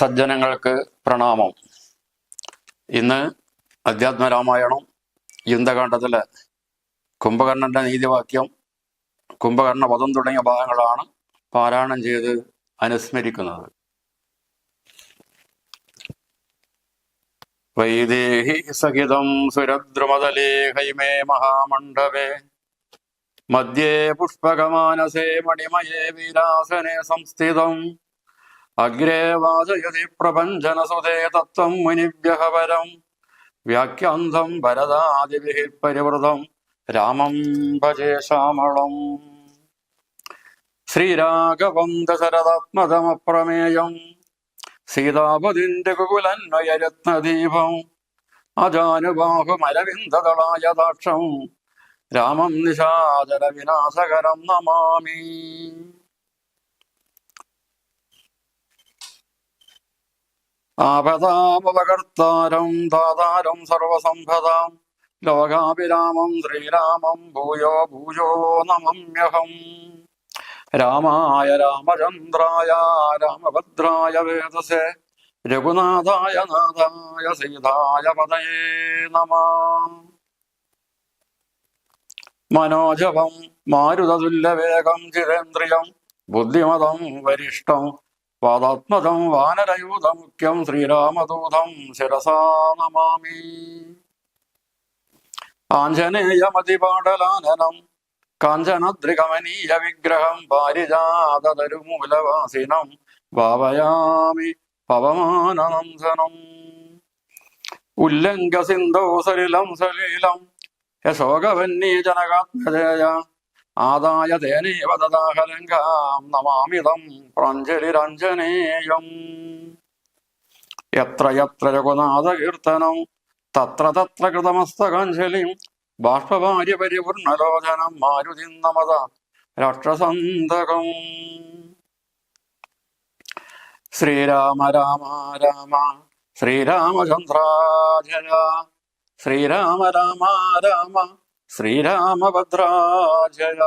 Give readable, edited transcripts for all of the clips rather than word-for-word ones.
സജ്ജനങ്ങൾക്ക് പ്രണാമം. ഇന്ന് അധ്യാത്മരാമായണം യുദ്ധകാണ്ഡത്തിലെ കുംഭകർണന്റെ നീതിവാക്യം, കുംഭകർണ വധം തുടങ്ങിയ ഭാഗങ്ങളാണ് പാരായണം ചെയ്ത് അനുസ്മരിക്കുന്നത്. വൈദേഹി സഹിതം സുരദ്രുമതലേ ഹൈമേ മഹാമണ്ഡപേ മധ്യേ പുഷ്പകമാനസേ മണിമയേ വീരാസനെ സംസ്ഥിതം അഗ്രേ വാചയതി പ്രപഞ്ചനസുതേ തത്വം മുനിഭ്യഃ പരം വ്യാഖ്യാന്തം ഭരതാദിഭിഃ പരിവൃതം രാമം ഭജേ ശ്യാമളം. ശ്രീരാഘവം ദശരഥാത്മജമപ്രമേയം സീതാപതിന്റെ കുകുലന്വയരത്നദീപം അജാനുബാഹുമരവിന്ദദളായതാക്ഷം രാമം നിശാചര വിനാശകരം നമാമി. ആപദാപകർത്താരം ദാതാരം സർവസംപദാം ലോകാഭിരാമം ശ്രീരാമം ഭൂയോ ഭൂയോ നമമ്യഹം. രാമായ രാമചന്ദ്രായ രാമഭദ്രായ വേദസേ രഘുനാഥായ നാഥായ സീതായ പതയേ നമഃ. മനോജവം മാരുതതുല്യവേഗം ജിതേന്ദ്രിയം ബുദ്ധിമതം വരിഷ്ഠം വാദാത്മജം വാനരയൂഥമുഖ്യം ശ്രീരാമദൂതം ശിരസാ നമാമി. ആഞ്ജനേയമതിപാടലാനനം കാഞ്ചനദ്രികമനീയ വിഗ്രഹം പാരിജാതതരുമൂലവാസിനം ഭാവയാമി പവമാനനന്ദനം. ഉല്ലംഘ സിന്ധോ സലിലം സലീലം യശോകവന്നീജനകാത്മജയ ആദായ തേനേവ ദദാഹലങ്കാം നമാമിതം പ്രാഞ്ജലിരഞ്ജനേയം. യത്ര യത്ര രഘുനാഥകീർത്തനം തത്ര തത്ര കൃതമസ്തകാഞ്ജലിം ബാഷ്പവാര്യ പരിപൂർണലോചനം മാരുതിം നമത രാക്ഷസന്തകം. ശ്രീരാമ രാമ രാമ ശ്രീരാമചന്ദ്രാജയ ശ്രീരാമ രാമ രാമ ശ്രീരാമഭദ്രാജയ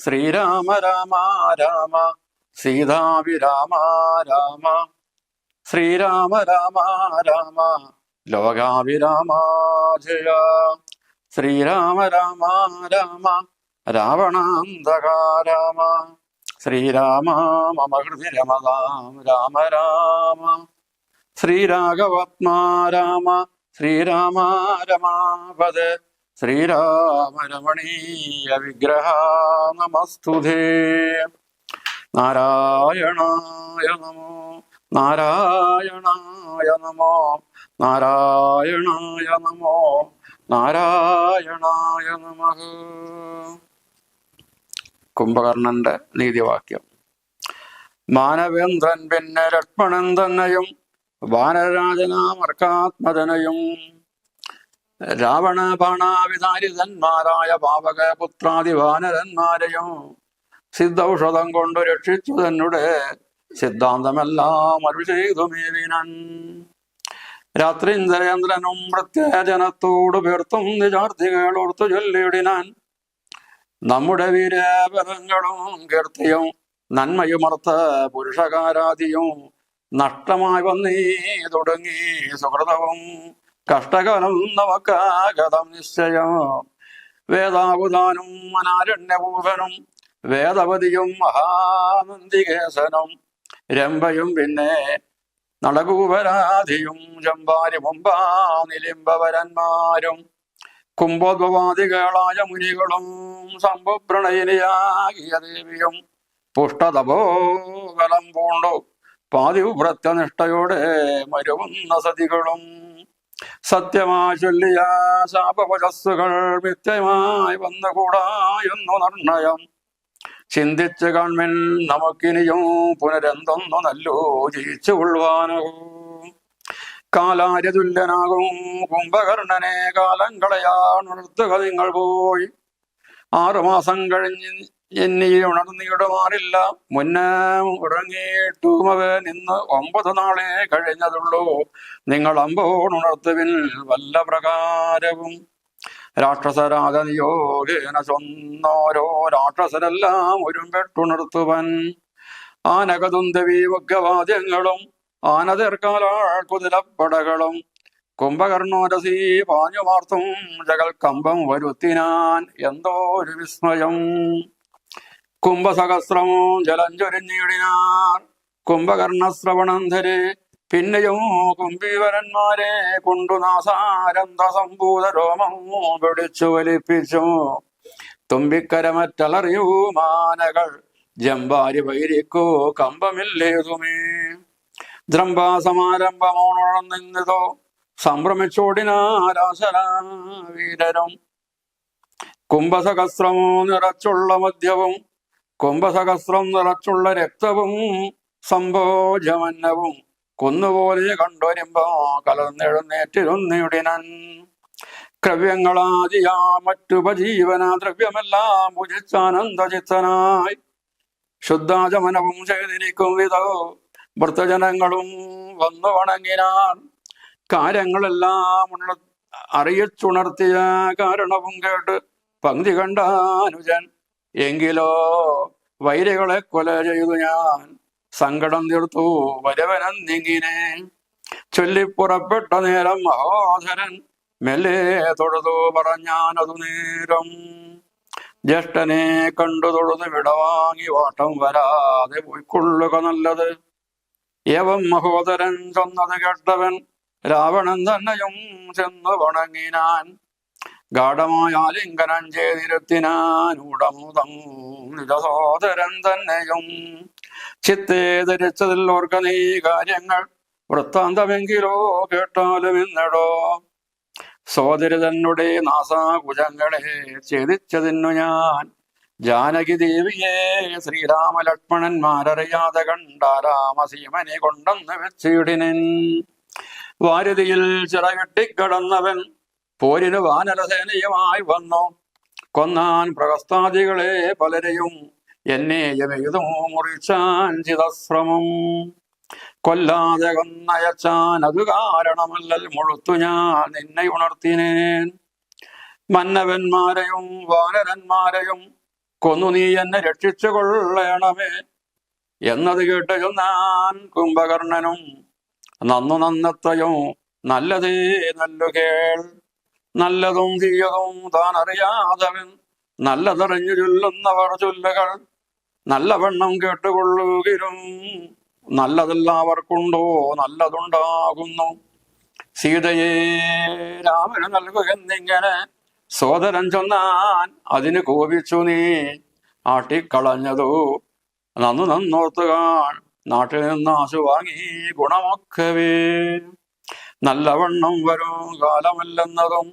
ശ്രീരാമ രാമ രാമ സീതാഭിരാമ രാമ ശ്രീരാമ രാമ രാമ ലോകാഭിരാമാജയ ശ്രീരാമ രാമ രാമ രാവണാന്തക രാമ ശ്രീരാമ മമ ഹൃദി രമതാം രാമ രാമ ശ്രീരാഘവാത്മാ രാമ ശ്രീരാമ രമാപദേ ശ്രീരാമ രമണീയ വിഗ്രഹ നമസ്തുതേ. നാരായണായ നമോ നാരായണായ നമോ നാരായണായ നമോ നാരായണായ നമഃ. കുംഭകർണന്റെ നീതിവാക്യം. മാനവേന്ദ്രൻ പിന്നെ ലക്ഷ്മണൻ തന്നെയും വാനരാജനാമർക്കാത്മജനയും രാവണ ബാണാവിധാരിതന്മാരായ പാവക പുത്രാദി വാനരന്മാരെയും സിദ്ധൌഷധം കൊണ്ടു രക്ഷിച്ചു തന്നെ സിദ്ധാന്തമെല്ലാം അരുൾ ചെയ്തു മേവിനൻ. രാത്രി ഇന്ദ്രേന്ദ്രനും പ്രത്യേജനത്തോടു പേർത്തും നിജാർത്ഥികൾ ഓർത്തു ചൊല്ലിയിടിനാൻ. നമ്മുടെ വീരബലങ്ങളും കീർത്തിയും നന്മയുമർത്ത പുരുഷകാരാദിയും നഷ്ടമായി വന്നീ തുടങ്ങി സുഹൃതവും കഷ്ടകാലം നമുക്കാഗതം നിശ്ചയം. വേദാവുതാനും അനാരണ്യഭൂപനും വേദവതിയും മഹാനന്ദികേശനും രംഭയും പിന്നെ നളകൂപരാധിയും ചമ്പാരി മുമ്പാ നിലിംബവരന്മാരും കുംഭോദ്ഭവാദികളായ മുനികളും സംഭവപ്രണയിനിയാകിയ ദേവിയും പുഷ്ടതപോബലം പൂണ്ടു പാതിവ്രത്യനിഷ്ഠയോടെ മരുവുന്ന സതികളും സത്യമായി ചൊല്ലിയ ശാപവചസ്സുകൾ മിഥ്യമായി വന്നുകൂടാ എന്നു നിർണയം ചിന്തിച്ചു കാൺമിൻ നമുക്കിനിയും പുനരെന്തൊന്നു നല്ലോ ജയിച്ചു കൊള്ളുവാനോ. കാലാര്യതുല്യനാകും കുംഭകർണനെ കാലം കളയാണുണർത്തുക നിങ്ങൾ പോയി. 6 മാസം കഴിഞ്ഞ് എന്നീ ഉണർന്നിടുമാറില്ല. മുന്നേ ഉറങ്ങിയിട്ടുമവ നിന്ന് 9 നാളെ കഴിഞ്ഞതുള്ളൂ. നിങ്ങൾ അമ്പോണുണർത്തുവിൽ വല്ല പ്രകാരവും. രാക്ഷസരാജനിയോഗേന ചൊന്നോരോ രാക്ഷസരെല്ലാം ഒരുമ്പെട്ടുണർത്തുവൻ. ആനകതുന്തവി മുഖ്യവാദ്യങ്ങളും ആനതീർക്കാലാൾ കുതിരപ്പടകളും കുംഭകർണോരസി പാഞ്ഞുമാർത്തും ജഗൽ കമ്പം വരുത്തിനാൻ എന്തോ ഒരു വിസ്മയം. കുംഭസഹസ്രമോ ജലം ചൊരിഞ്ഞിടിനാർ കുംഭകർണശ്രവണന്ധരെ. പിന്നെയും കുംഭീവരന്മാരെ കൊണ്ടു നാസാരന്ത സംഭൂത രോമമോ പിടിച്ചു വലിപ്പിച്ചു. തുമ്പിക്കരമറ്റലറിയൂ മാനകൾ ജമ്പാരി വൈരിക്കോ കമ്പമില്ലേതുമേ. ദ്രംഭാസമാരംഭമോണുഴന്നിതോ സംഭ്രമിച്ചോടിനാരാശരാവീരരും. കുംഭസഹസ്രമോ നിറച്ചുള്ള മദ്യവും കുംഭസഹസ്രം നിറച്ചുള്ള രക്തവും സംഭോജമന്നവും കുന്നുപോലെ കണ്ടൊരുമ്പോ കലർന്നെഴുന്നേറ്റിരുന്നിടിനൻ. ക്രവ്യങ്ങളാദിയാ മറ്റുപജീവന ദ്രവ്യമെല്ലാം ഭുജിച്ചാനന്ദചിത്തനായി ശുദ്ധാചമനവും ചെയ്തിരിക്കും വിധോ ഭൃത്തജനങ്ങളും വന്നു വണങ്ങിനാൻ. കാര്യങ്ങളെല്ലാം അറിയിച്ചുണർത്തിയ കാരണവും കേട്ട് പങ്ക്തി കണ്ടാനുജൻ. എങ്കിലോ വൈരികളെ കൊല ചെയ്തു ഞാൻ സങ്കടം തീർത്തു വരവനെന്നിങ്ങനെ. ചൊല്ലിപ്പുറപ്പെട്ട നേരം മഹോധരൻ മെല്ലെ തൊഴുതു പറഞ്ഞാനതു നേരം. ജ്യേഷ്ഠനെ കണ്ടു തൊഴുതു വിടവാങ്ങി വാട്ടം വരാതെ പോയിക്കൊള്ളുക നല്ലത്. ഏവം മഹോദരൻ ചൊന്നത് കേട്ടവൻ രാവണൻ തന്നെയും ചെന്നു വണങ്ങിനാൻ. ഗാഠമായ ആലിംഗനം ചെയ്തിരുത്തിനാൻ ഉടമുതം നിജസോദരൻ തന്നെയും. ചിത്തേ ധരിച്ചതിൽ ഓർക്ക നീ കാര്യങ്ങൾ വൃത്താന്തമെങ്കിലോ കേട്ടാലും ഇന്നടോ. സോദരി തന്നെ നാസാകുജങ്ങളെ ഛേദിച്ചതിന്നു ഞാൻ ജാനകി ദേവിയെ ശ്രീരാമലക്ഷ്മണന്മാരറിയാതെ കണ്ടാരാമസീമനെ കൊണ്ടെന്ന് വെച്ചിടിനൻ. വാരുതിയിൽ ചിറകെട്ടിക്കടന്നവൻ പോരിന് വാനരസേനയുമായി വന്നു. കൊന്നാൻ പ്രഹസ്താദികളെ പലരെയും എന്നെയുമെഴുതു മുറിച്ചാൻ ചിതശ്രമം. കൊല്ലാതെ കൊന്നയച്ചാൻ അതു കാരണമല്ലൽ മുഴുത്തു ഞാൻ നിന്നെ ഉണർത്തിനേൻ. മന്നവന്മാരെയും വാനരന്മാരെയും കൊന്നു നീ എന്നെ രക്ഷിച്ചു കൊള്ളണമേ എന്നത് കേട്ട് ചെന്നാൻ കുംഭകർണനും. നന്നത്രയും നല്ലതേ നല്ലു കേൾ. നല്ലതും തീയതും താൻ അറിയാതവൻ നല്ലതറിഞ്ഞു ചൊല്ലുന്നവർ ചൊല്ലുകൾ നല്ലവണ്ണം കേട്ടുകൊള്ളുകിലും നല്ലതെല്ലാവർക്കുണ്ടോ നല്ലതുണ്ടാകുന്നു. സീതയെ രാമന് നൽകുകെന്നിങ്ങനെ സോദരൻ ചൊന്നാൻ അതിന് കോപിച്ചു നീ ആട്ടിക്കളഞ്ഞതു നന്നോർത്തുകാൻ. നാട്ടിൽ നിന്ന് ആശു വാങ്ങി ഗുണമൊക്കവേ നല്ലവണ്ണം വരും കാലമല്ലെന്നതും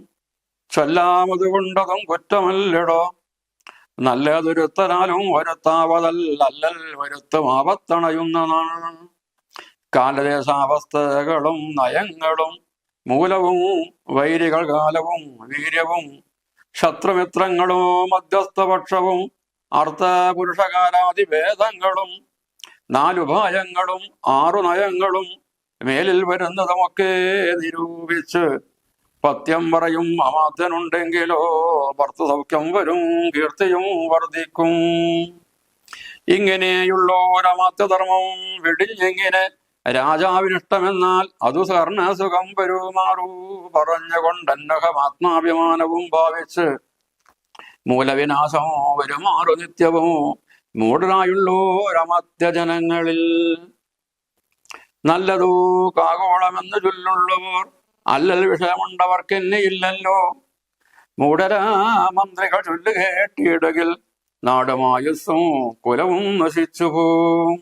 ചൊല്ലാമത് കൊണ്ടതും കുറ്റമല്ലടോ. നല്ലതൊരുത്തനാലും വരുത്താവതല്ലൽ വരുത്തും ആപത്തണയുന്ന നാൾ. കാലദേശാവസ്ഥകളും നയങ്ങളും മൂലവും വൈരികൾ കാലവും വീര്യവും ശത്രുമിത്രങ്ങളും മധ്യസ്ഥപക്ഷവും അർത്ഥ പുരുഷകാലാദി ഭേദങ്ങളും 4 ഉപായങ്ങളും 6 നയങ്ങളും മേലിൽ വരുന്നതുമൊക്കെ നിരൂപിച്ച് പത്യം പറയും അമാത്യനുണ്ടെങ്കിലോ ഭർത്തസൗഖ്യം വരും കീർത്തിയും വർദ്ധിക്കും. ഇങ്ങനെയുള്ളോരമാത്യധർമ്മം വെടിഞ്ഞെങ്ങനെ രാജാവിനിഷ്ടമെന്നാൽ അതു സർണസുഖം പെരുമാറൂ പറഞ്ഞുകൊണ്ടെന്നഹമാത്മാഭിമാനവും ഭാവിച്ച് മൂലവിനാശമോ വരുമാറു നിത്യവും മൂഢനായുള്ളോരമത്യജനങ്ങളിൽ. നല്ലതൂ കാകോളമെന്ന് ചൊല്ലുള്ളവർ അല്ലൽ വിഷയമുണ്ടവർക്കെന്നെ ഇല്ലല്ലോ. മൂഢരാ മന്ത്രികൾ ചൊല്ലു കേട്ടിടുകിൽ നാടുമായുസ്സും കുലവും നശിച്ചു പോവും.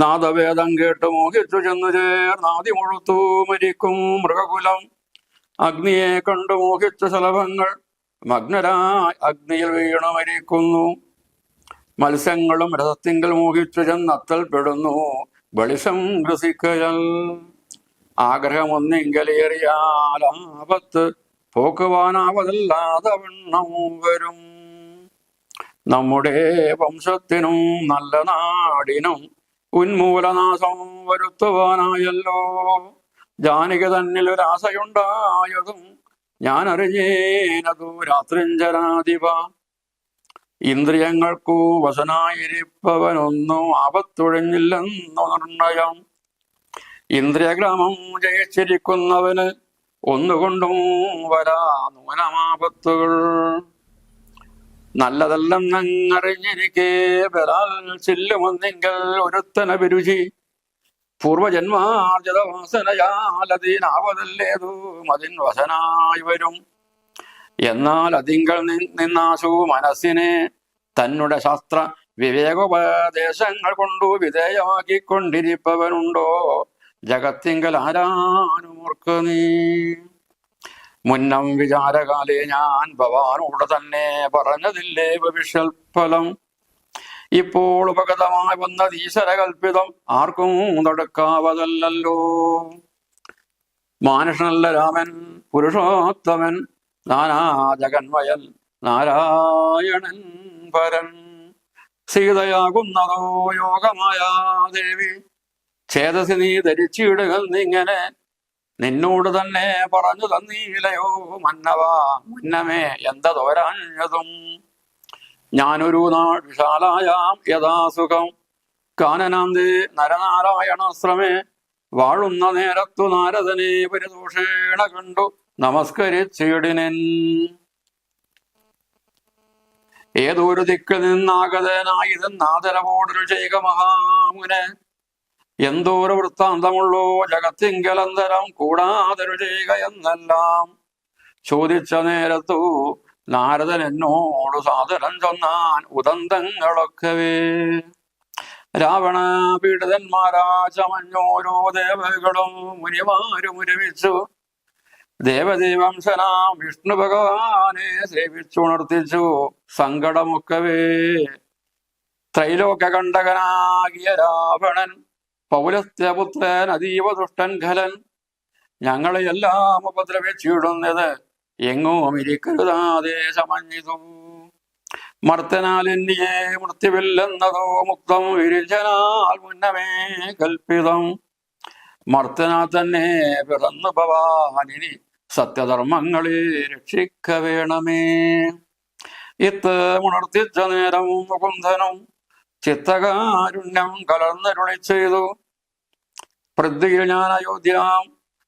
നാദവേദം കേട്ട് മോഹിച്ചു ചെന്നു ചേർന്നാദി മുഴുത്തു മരിക്കും മൃഗകുലം. അഗ്നിയെ കണ്ടു മോഹിച്ച ശലഭങ്ങൾ മഗ്നരായി അഗ്നിയിൽ വീണു മരിക്കുന്നു. മത്സ്യങ്ങളും രഥത്തിങ്കൽ മോഹിച്ചു ചെന്നത്തൽ പെടുന്നു ബളിഷം ഗ്രസിക്കയൽ. ആഗ്രഹമൊന്നെങ്കിലേറിയാൽ ആപത്ത് പോക്കുവാനാവതല്ലാതെ വണ്ണം വരും. നമ്മുടെ വംശത്തിനും നല്ല നാടിനും ഉന്മൂലനാശം വരുത്തുവാനായല്ലോ ജാനകി തന്നിലൊരാശയുണ്ടായതും ഞാൻ അറിഞ്ഞേനതു രാത്രിഞ്ചരാധിപ. ഇന്ദ്രിയങ്ങൾക്കു വശനായിരിപ്പവനൊന്നും ആപത്തൊഴിഞ്ഞില്ലെന്നു നിർണയം. ഇന്ദ്രിയഗ്രാമം ജയിച്ചിരിക്കുന്നവന് ഒന്നുകൊണ്ടും വരാ നൂനമാപത്തുകൾ. നല്ലതല്ലെന്നറിഞ്ഞിരിക്കെ ബലാൽ ചെല്ലുമെന്നെങ്കിൽ ഒരുത്തനഭിരുചി പൂർവജന്മാർജിത വാസനയാൽ അതിനാവതല്ലേതു അതിൻ വശനായി വരും. എന്നാൽ അതിങ്കൽ നിന്നാശു മനസ്സിനെ തന്നെ ശാസ്ത്ര വിവേകോപദേശങ്ങൾ കൊണ്ടു വിധേയമാക്കിക്കൊണ്ടിരിപ്പവനുണ്ടോ ജഗത്തിങ്കൽ ആരാനുമോർക്ക് നീ. മുന്നം വിചാരകാലേ ഞാൻ ഭവാനോട് തന്നെ പറഞ്ഞതില്ലേ ഭവിഷ്യൽഫലം. ഇപ്പോൾ ഉപഗതമായി വന്നത് ഈശ്വരകൽപ്പിതം ആർക്കും തടുക്കാവതല്ലോ. മാനുഷനല്ല രാമൻ പുരുഷോത്തമൻ നാനാ ജഗന്മയൻ നാരായണൻ പരൻ. സീതയാകുന്നതോ യോഗമായ ദേവി ഛേദസി നീ ധരിച്ചിടുകന്നിങ്ങനെ നിന്നോട് തന്നെ പറഞ്ഞു തന്നീലയോ മന്നവാ മുന്നമേ എന്തതോരാഞ്ഞതും. ഞാനൊരു നാൾ വിശാലായാം യഥാസുഖം കാനനാന്തേ നരനാരായണാശ്രമേ വാഴുന്ന നേരത്തു നാരദനെ പരിദോഷേണ കണ്ടു നമസ്കരിച്ചിടിനൻ. ഏതൊരു ദിക്കിൽ നിന്നാഗതനായിതെന്നാദരവോടൊരു ചെയ്ക മഹാമുനെ എന്തോരു വൃത്താന്തമുള്ളോ ജഗത്തിങ്കലന്തരം കൂടാതൊരു ചെയ്യുക എന്നെല്ലാം ചോദിച്ച നേരത്തു നാരദൻ എന്നോട് സാദരം ചൊന്നാൻ ഉദന്തങ്ങളൊക്കവേ. രാവണ പീഡിതന്മാരാ ചമഞ്ഞോരോ ദേവകളും മുനിമാരും ഒരുമിച്ചു ദേവദേവംശനാം വിഷ്ണു ഭഗവാനെ സേവിച്ചുണർത്തിച്ചു സങ്കടമൊക്കവേ. ത്രൈലോക്യകണ്ഠകനാകിയ രാവണൻ പൗലസ്ത്യപുത്രൻ അതീവ ദുഷ്ടൻ ഖലൻ ഞങ്ങളെ എല്ലാം ഉപദ്രവിച്ചിടുന്നത് എങ്ങും ഇരിക്കരുതാതെ ചമഞ്ഞിതു. മർത്തനാൽ എന്നിയെ മൃത്യുവില്ലെന്നതോ മുക്തം വിരിഞ്ചനാൽ മുന്നമേ കൽപ്പിതം. മർത്തനാൽ തന്നെ പിറന്നു ഭവാനിനി സത്യധർമ്മങ്ങളെ രക്ഷിക്ക വേണമേ. ഇത്ത് ഉണർത്തിച്ച നേരം മുകുന്ദനും ചിത്തകാരുണ്യം കലർന്നരുളി ചെയ്തു. പൃഥ്വിയിൽ ഞാൻ അയോധ്യാം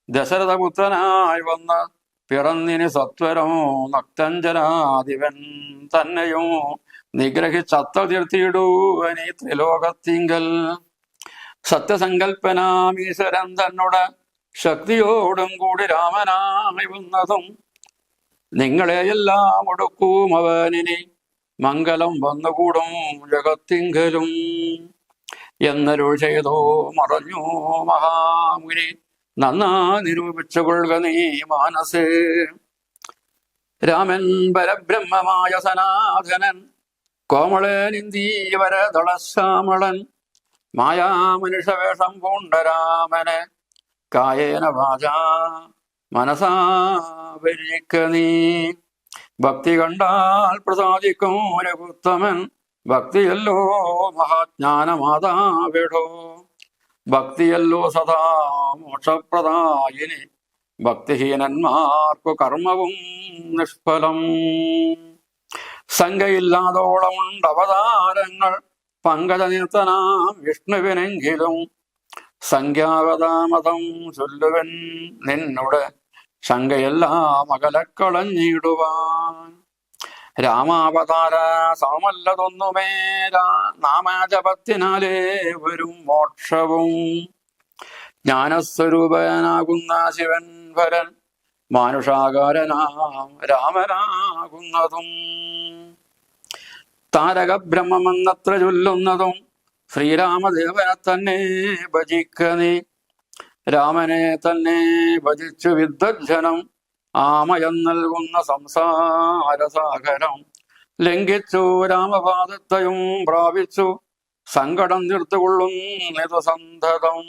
ദശരഥപുത്രനായി വന്ന പിറന്നിന് സത്വരം നക്തഞ്ജനാധിപൻ തന്നെയും നിഗ്രഹിച്ചത്ത തീർത്തിയിടൂവനീ ത്രിലോകത്തിങ്കൽ. സത്യസങ്കൽപ്പനാമീശ്വരൻ തന്നോട് ശക്തിയോടും കൂടി രാമനായി വന്നതും നിങ്ങളെയെല്ലാം ഒടുക്കും അവനിനി മംഗളം വന്നുകൂടും ജഗത്തിങ്കലും എന്നരുൾ ചെയ്തോ മറഞ്ഞു മഹാമുനി നന്നാ നിരൂപിച്ചു കൊള്ളുക നീ മാനസേ. രാമൻ പരബ്രഹ്മമായ സനാതനൻ കോമളൻ ഇന്ദീവരദളശ്യാമളൻ മായാമനുഷ്യവേഷം പൂണ്ട രാമനെ കായേന വാചാ മനസാ വരിക്ക നീ. ഭക്തി കണ്ടാൽ പ്രസാദിക്കും രഘുത്തമൻ ഭക്തിയല്ലോ മഹാജ്ഞാനമാതാവിടോ. ഭക്തിയല്ലോ സദാ മോക്ഷപ്രദായിനി ഭക്തിഹീനന്മാർക്കു കർമ്മവും നിഷ്ഫലം. സംഖ്യയില്ലാതോളമുണ്ട് അവതാരങ്ങൾ പങ്കജനിർത്തനാം വിഷ്ണുവിനെങ്കിലും സംഖ്യാവതാമതം ചൊല്ലുവൻ നിന്നുടെ ശങ്കയെല്ലാം അകലക്കളഞ്ഞിടുവാൻ. രാമാവതാര സമമല്ലതൊന്നുമേ നാമജപത്തിനാലേ വരും മോക്ഷവും. ജ്ഞാനസ്വരൂപനാകുന്ന ശിവൻ വരൻ മാനുഷാകാരനാം രാമനാകുന്നതും താരക ബ്രഹ്മമെന്നത്ര ചൊല്ലുന്നതും ശ്രീരാമദേവനെ തന്നെ ഭജിക്ക നീ. രാമനെ തന്നെ ഭജിച്ചു വിദ്വജ്ജനം ആമയം നൽകുന്ന സംസാരസാഗരം ലംഘിച്ചു രാമപാദത്തെയും പ്രാപിച്ചു സങ്കടം തീർത്തുകൊള്ളുന്നിതു സന്തതം.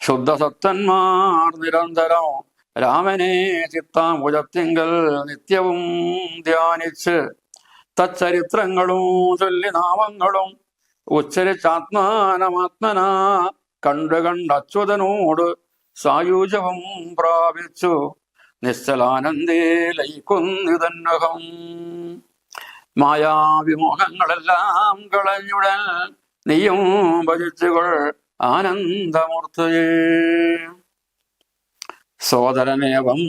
ശുദ്ധസത്തന്മാർ നിരന്തരം രാമനെ ചിത്താംബുജത്തിങ്കൽ നിത്യവും ധ്യാനിച്ച് തച്ചരിത്രങ്ങളും ചൊല്ലി നാമങ്ങളും ഉച്ചരിച്ചാത്മാനമാത്മനാ കണ്ട് അച്യുതനോട് സായുജവും പ്രാപിച്ചു നിശ്ചലാനന്ദേ ലയിക്കുന്നിതന്നഹം. മായാവിമോഹങ്ങളെല്ലാം കളഞ്ഞുടൻ നീയും ഭജിച്ചുകൾ ആനന്ദമൂർത്തയേ. സോദരനേവം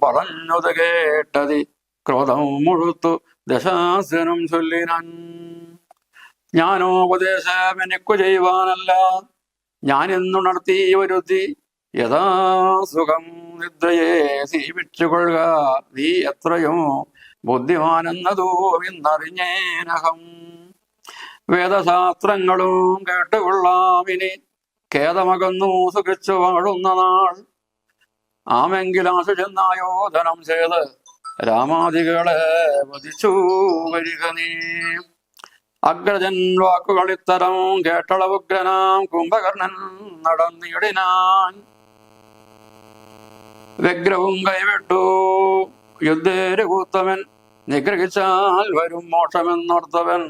പറഞ്ഞത് കേട്ടതി ക്രോധം മുഴുത്തു ദശാസനം ചൊല്ലിനാൻ. ജ്ഞാനോപദേശം എനിക്കു ചെയ്യുവാനല്ല, ഞാനെന്നുണർത്തി വരുത്തി യഥാസുഖം നിദ്രയെ സീവിച്ചുകൊള്ളുക. നീ എത്രയോ ബുദ്ധിമാനെന്നതോ ഇന്നറിഞ്ഞേനഹം. വേദശാസ്ത്രങ്ങളും കേട്ടുകൊള്ളാമിനി, ഖേദമകന്നു സുഖിച്ചു വാഴുന്ന നാൾ. ആമെങ്കിൽ ആശു ചെന്നായോധനം ചെയ്ത് രാമാദികളെ വധിച്ചു വരിക നീ. അഗ്രജൻ വാക്കുകൾ ഇത്തരം കേട്ടളവുഗ്രനാം കുംഭകർണൻ നടന്നിടിനാൻ. വ്യഗ്രവും കൈവിട്ടു യുദ്ധേര് കൂത്തവൻ, നിഗ്രഹിച്ചാൽ വരും മോക്ഷമെന്നോർത്തവൻ.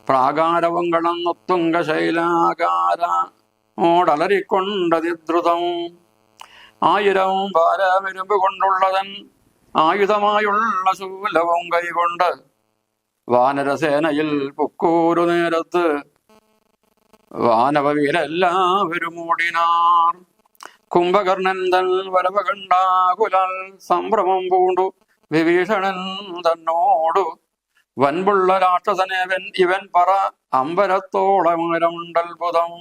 പ്രാകാരവും കടന്നുത്തുങ്ക ശൈലാകാര ഓടലറിക്കൊണ്ടതിദ്രുതം. 1000 ഭാരമിരുമ്പ് കൊണ്ടുള്ളതൻ ആയുധമായുള്ള ശൂലവും കൈകൊണ്ട് വാനരസേനയിൽ പുക്കൂരു നേരത്ത് വാനവീരെല്ലാവരും ഓടിനാർ. കുംഭകർണൻ തൻ വരവ് കണ്ടാകുലാൽ സംഭ്രമം പൂണ്ടു വിഭീഷണൻ തന്നോടു, വൻപുള്ള രാക്ഷസനേവൻ ഇവൻ പറ അമ്പരത്തോളമരമുണ്ടത്ഭുതം.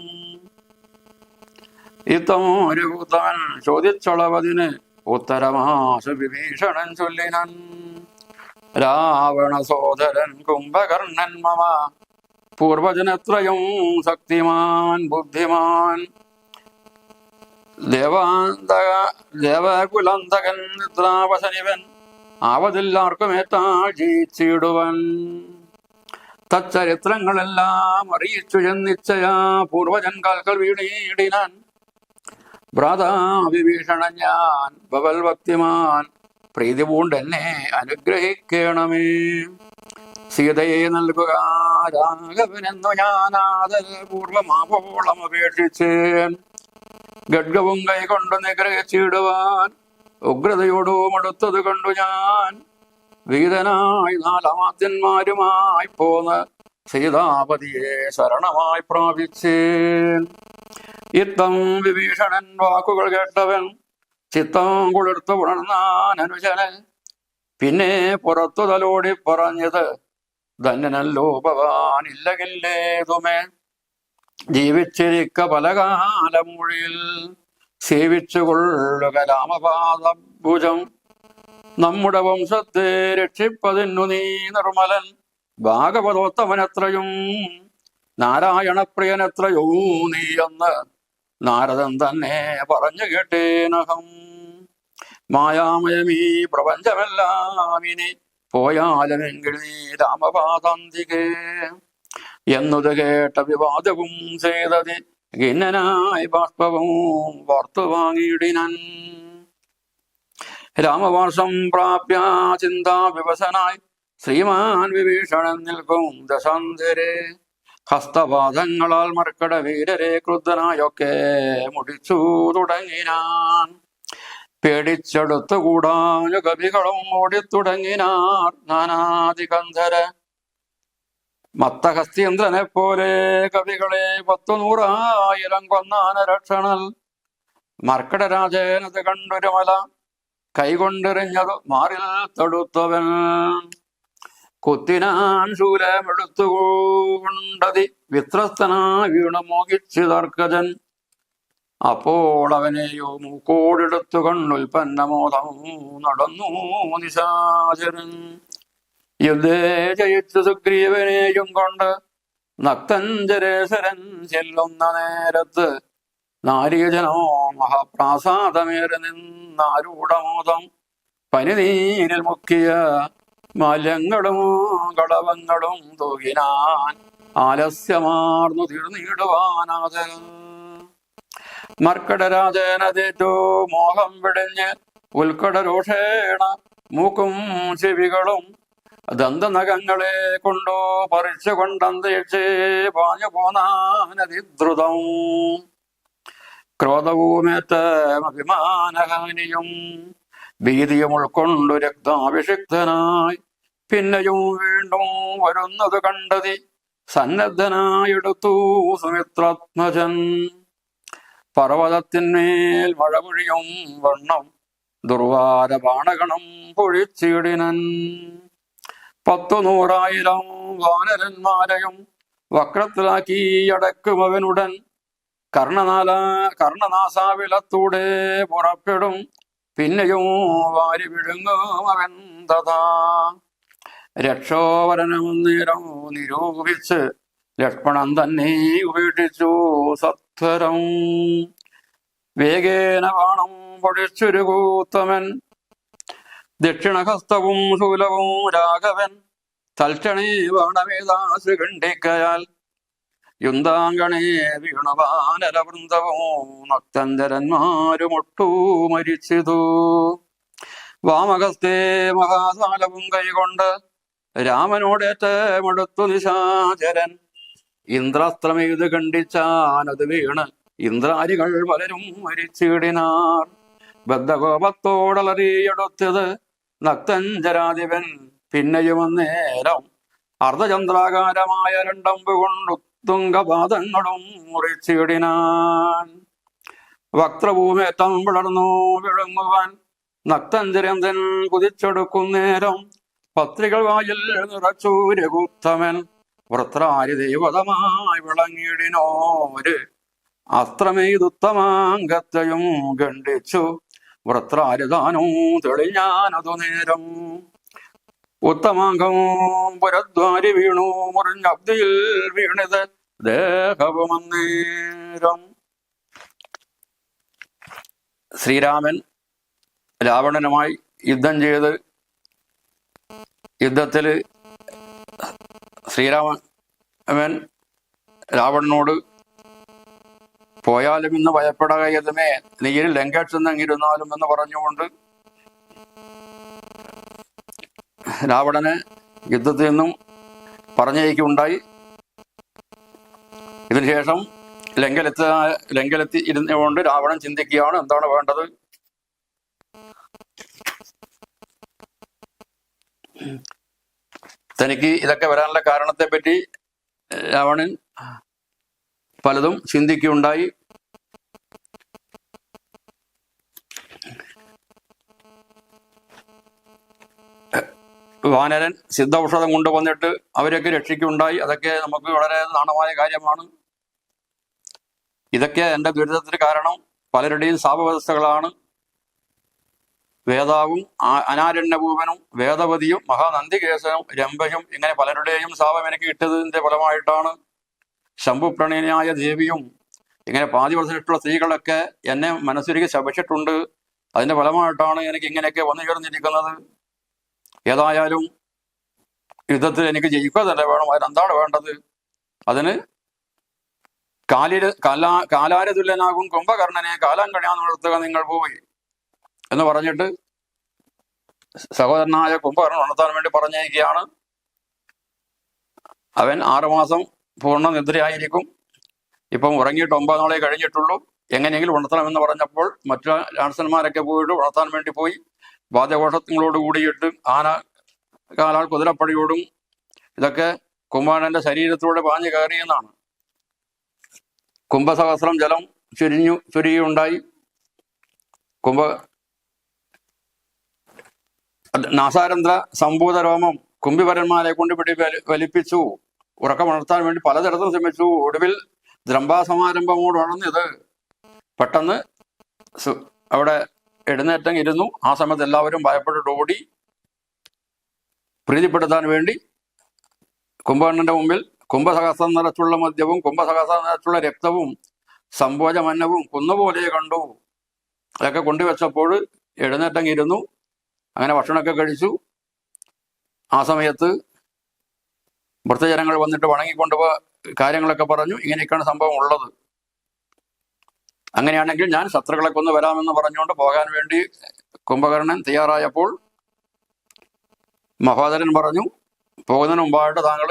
ഇത്തമൊരു കൂത്തവൻ ചോദിച്ചളവതിന് ഉത്തരമാശു വിഭീഷണൻ ചൊല്ലിനൻ. രാവണ സോദരൻ കുംഭകർണൻ മമ പൂർവജനത്രയും ശക്തിമാൻ ബുദ്ധിമാൻ. ദേവകുലന്തകൻ നിദ്രാവശനിവൻ, ആവതില്ലാർക്കുമേറ്റാൾ ജയിച്ചിടുവൻ. തച്ചരിത്രങ്ങളെല്ലാം അറിയിച്ചു ചെന്നിച്ചയാ പൂർവജൻ കാൽക്കൽ വീണീടിനാൻ. ഭ്രാതാ വിഭീഷണൻ ഞാൻ ഭവൽ ഭക്തിമാൻ, പ്രീതി പൂണ്ടെന്നെ അനുഗ്രഹിക്കണമേ. സീതയെ നൽകുക രാഘവനെന്നു ഞാനാദൽ പൂർവമാവോളം അപേക്ഷിച്ചേൻ. ഗഡ്ഗവും കൈകൊണ്ട് നിഗ്രഹിച്ചിടുവാൻ ഉഗ്രതയോടും അടുത്തത് കണ്ടു ഞാൻ. വീതനായി 4 അമാത്യന്മാരുമായി പോന്ന് സീതാപതിയെ ശരണമായി പ്രാപിച്ചേൻ. ഇത്തം വിഭീഷണൻ വാക്കുകൾ കേട്ടവൻ ചിത്തം കുളിർത്തു ഉണർന്നാൻ അനുജനൻ. പിന്നെ പുറത്തു തലോടി പറഞ്ഞത്, ധന്യനല്ലോ ഭവാൻ ഇല്ലകില്ലേതുമേ. ജീവിച്ചിരിക്ക പലകാലം മൊഴിയിൽ സേവിച്ചു കൊള്ളുക രാമപാദഭുജം. നമ്മുടെ വംശത്തെ രക്ഷിപ്പതിന്നു നീ നിർമ്മലൻ. ഭാഗവതോത്തമനെത്രയും നാരായണപ്രിയനെത്രയോ നീ എന്ന് നാരദൻ തന്നെ പറഞ്ഞു കേട്ടേനഹം. മായാമയമീ പ്രപഞ്ചമെല്ലാം ഇനി പോയാലുമെങ്കിൽ നീ രാമപാദാന്തികേ എന്നത് കേട്ട വിവാദവും ചെയ്തതി ഖിന്നനായി ബാഷ്പവും വാർത്തു വാങ്ങിയിടിനൻ. രാമവാസം പ്രാപ്യ ചിന്താ വിവശനായി ശ്രീമാൻ വിഭീഷണൻ നിൽക്കും ദശാന്തരെ. ഹസ്തപാദങ്ങളാൽ മർക്കട വീരരെ ക്രുദ്ധനായൊക്കെ മുടിച്ചു തുടങ്ങിനാൻ. പേടിച്ചെടുത്തുകൂടാഞ്ഞു കവികളും ഓടിത്തുടങ്ങിനാർ നാനാദിഗന്ധര. മത്തഹസ്തീന്ദ്രനെ പോലെ കവികളെ 100,000 കൊന്നാന രക്ഷണൽ. മർക്കടരാജനത് കണ്ടൊരു മല കൈകൊണ്ടെറിഞ്ഞത് മാറിൽ തൊടുത്തവൻ. കുത്തിനാൻ ശൂലമെടുത്തുകൊണ്ടതി വിത്രസ്തനാ വീണു മോഹിച്ചു തർക്കജൻ. അപ്പോൾ അവനെയോ മൂക്കോടെടുത്തു കണ്ണുൽപ്പന്നമോദം നടന്നു നിശാചരൻ. യുദ്ധേ ജയിച്ചു സുഗ്രീവനെയും കൊണ്ട് നക്തഞ്ചരേശ്വരൻ ചെല്ലുന്ന നേരത്ത് നാരീജനോ മഹാപ്രാസാദമേറി നിന്നാരൂഢമോദം. പനിനീരിൽ മുക്കിയ മാല്യങ്ങളും കളവങ്ങളും തൂകിനാൻ ആലസ്യമാർന്നു തീർന്നിടുവാനാഥൻ. മർക്കടരാജനതേറ്റോ മോഹം വിടഞ്ഞ് ഉൽക്കടരോഷേണ മൂക്കും ചെവികളും ദന്തനഖങ്ങളെ കൊണ്ടോ പറിച്ചു കൊണ്ടന്തേക്ഷേ പാഞ്ഞു പോനാനതിദ്രുതം. ക്രോധവുമേറ്റ അഭിമാനഹാനിയും ഭീതിയും ഉൾക്കൊണ്ടു രക്താഭിഷിക്തനായി പിന്നെയും വീണ്ടും വരുന്നത് കണ്ടതി സന്നദ്ധനായെടുത്തു സുമിത്രാത്മജൻ. പർവ്വതത്തിന്മേൽ മഴ പൊഴിയും വണ്ണം ദുർവാര ബാണഗണം പൊഴിച്ചിടിനൻ. 100,000 വാനരന്മാരെയും വക്രത്തിലാക്കി അടക്കുമവനുടൻ കർണനാസാവിലത്തൂടെ പുറപ്പെടും. പിന്നെയും വാരി വിഴുങ്ങും അവൻ തഥാ. രക്ഷോവരനമന്നേരം നിരൂപിച്ച് ലക്ഷ്മണൻ തന്നെ ഉപേക്ഷിച്ചു സത്വരം. വേഗേന ബാണം പൊഴിച്ചൊരു കൂത്തമൻ ദക്ഷിണഹസ്തവും ശൂലവും രാഘവൻ തൽക്ഷണേ ബാണവേദാസ് ഖണ്ഡിക്കയാൽ യുന്താങ്കണേ വീണവാനരവൃന്ദവും നക്തഞ്ചരന്മാരുമൊട്ടു മരിച്ചിതു. വാമഹസ്തേ മഹാസാലവും കൈകൊണ്ട് രാമനോടേറ്റമെടുത്തു നിശാചരൻ. ഇന്ദ്രാസ്ത്രമെയ്ത് ഖണ്ഡിച്ചാനത് വീണ് ഇന്ദ്രാരികൾ പലരും മരിച്ചിടിനാർ. ബദ്ധകോപത്തോടലറിയെടുത്തത് നക്തഞ്ചരാധിപൻ. പിന്നെയും അന്നേരം അർദ്ധചന്ദ്രാകാരമായ രണ്ടമ്പ് കൊണ്ടു തുങ്കപാദങ്ങളും മുറിച്ചിടിനാൻ. വക്രഭൂമേറ്റം പിളർന്നു വിഴുങ്ങുവാൻ നക്തഞ്ചരന്തൻ കുതിച്ചെടുക്കുന്നേരം പത്രികൾ വായിൽ നിറച്ചു രഘുത്തമൻ. വൃത്രാരി ദൈവതമായി വിളങ്ങിടിനോര് അസ്ത്രമെയ്തുത്തമാങ്കത്തെയും ഖണ്ഡിച്ചു. വൃത്രാരിതാനും തെളിഞ്ഞാനതു നേരം ഉത്തമാംഗവും പുരദ്വാരി വീണു മുറിഞ്ഞബ്ദിയിൽ വീണിത് ദേഹവുമന്നേരം. ശ്രീരാമൻ രാവണനുമായി യുദ്ധം ചെയ്ത് യുദ്ധത്തില് ശ്രീരാമൻ രാവണനോട് പോയാലും ഇന്ന് ഭയപ്പെടകയതുമേ നീ ലങ്കേഷെന്നെങ്ങിരുന്നാലും എന്ന് പറഞ്ഞുകൊണ്ട് രാവണനെ യുദ്ധത്തിൽ നിന്നും പറഞ്ഞയക്കുകയുണ്ടായി. ഇതിനുശേഷം ലങ്കയിലെത്തി ഇരുന്നുകൊണ്ട് രാവണൻ ചിന്തിക്കുകയാണ് എന്താണ് വേണ്ടത്. തനിക്ക് ഇതൊക്കെ വരാനുള്ള കാരണത്തെപ്പറ്റി രാവണൻ പലതും ചിന്തിക്കുകയുണ്ടായി. വാനരൻ സിദ്ധൌഷധം കൊണ്ടുവന്നിട്ട് അവരൊക്കെ രക്ഷിക്കുകയുണ്ടായി. അതൊക്കെ നമുക്ക് വളരെ നാണമായ കാര്യമാണ്. ഇതൊക്കെ എൻ്റെ ദുരിതത്തിന് കാരണം പലരുടെയും ശാപവ്യവസ്ഥകളാണ്. വേദാവും അനാരണ്യഭൂപനും വേദവതിയും മഹാനന്ദികേശനും രംഭയും ഇങ്ങനെ പലരുടെയും ശാപം എനിക്ക് കിട്ടിയതിന്റെ ഫലമായിട്ടാണ്. ശംഭുപ്രണീനായ ദേവിയും ഇങ്ങനെ പാതിവർഷമുള്ള സ്ത്രീകളൊക്കെ എന്നെ മനസ്സുരുകി ശപിച്ചിട്ടുണ്ട്. അതിന്റെ ഫലമായിട്ടാണ് എനിക്ക് ഇങ്ങനെയൊക്കെ വന്നു ചേർന്നിരിക്കുന്നത്. ഏതായാലും യുദ്ധത്തിൽ എനിക്ക് ജയിക്കുക തന്നെ വേണം. അതിനെന്താണ് വേണ്ടത്? അതിന് കാലാരതുല്യനാകും കുംഭകർണനെ കാലം കഴിയാൻ നിർത്തുക നിങ്ങൾ പോയി എന്ന് പറഞ്ഞിട്ട് സഹോദരനായ കുംഭകർണൻ ഉണർത്താൻ വേണ്ടി പറഞ്ഞയക്കുകയാണ്. അവൻ 6 മാസം പൂർണ്ണ നിദ്രയായിരിക്കും. ഇപ്പം ഉറങ്ങിയിട്ട് 9 നാളെ കഴിഞ്ഞിട്ടുള്ളൂ. എങ്ങനെയെങ്കിലും ഉണർത്തണമെന്ന് പറഞ്ഞപ്പോൾ മറ്റു രാക്ഷസന്മാരൊക്കെ പോയിട്ട് ഉണർത്താൻ വേണ്ടി പോയി. വാദ്യഘോഷങ്ങളോട് കൂടിയിട്ട് ആന കാലാൾ കുതിരപ്പടിയോടും ഇതൊക്കെ കുംഭകർണന്റെ ശരീരത്തിലൂടെ പാഞ്ഞു കയറിയെന്നാണ്. കുംഭസഹസ്രം ജലം ചുരിയുണ്ടായി. നാസാരന്ധ്ര സംഭൂത രോമം കുംഭിപരന്മാരെ കൊണ്ട് വലിപ്പിച്ചു. ഉറക്കമുണർത്താൻ വേണ്ടി പലതരത്തിലും ശ്രമിച്ചു. ഒടുവിൽ ദ്രംഭാസമാരംഭമോട് ഉണർന്നത്. പെട്ടെന്ന് അവിടെ എഴുന്നേറ്റം ഇരുന്നു. ആ സമയത്ത് എല്ലാവരും ഭയപ്പെട്ടിട്ട് ഓടി. പ്രീതിപ്പെടുത്താൻ വേണ്ടി കുംഭകർണന്റെ മുമ്പിൽ കുംഭസഹസ്രം നിറച്ചുള്ള മദ്യവും കുംഭസഹസ്രം നിറച്ചുള്ള രക്തവും സംഭോജമന്നവും കുന്നുപോലെ കണ്ടു. അതൊക്കെ കൊണ്ടുവച്ചപ്പോൾ എഴുന്നേറ്റം ഇരുന്നു. അങ്ങനെ ഭക്ഷണമൊക്കെ കഴിച്ചു. ആ സമയത്ത് ഭൃത്യജനങ്ങൾ വന്നിട്ട് വണങ്ങിക്കൊണ്ടുപോയ കാര്യങ്ങളൊക്കെ പറഞ്ഞു. ഇങ്ങനെയൊക്കെയാണ് സംഭവം ഉള്ളത്. അങ്ങനെയാണെങ്കിൽ ഞാൻ ശത്രുക്കളെ കൊന്നു വരാമെന്ന് പറഞ്ഞുകൊണ്ട് പോകാൻ വേണ്ടി കുംഭകർണൻ തയ്യാറായപ്പോൾ മഹോദരൻ പറഞ്ഞു, പോകുന്നതിന് മുമ്പായിട്ട് താങ്കൾ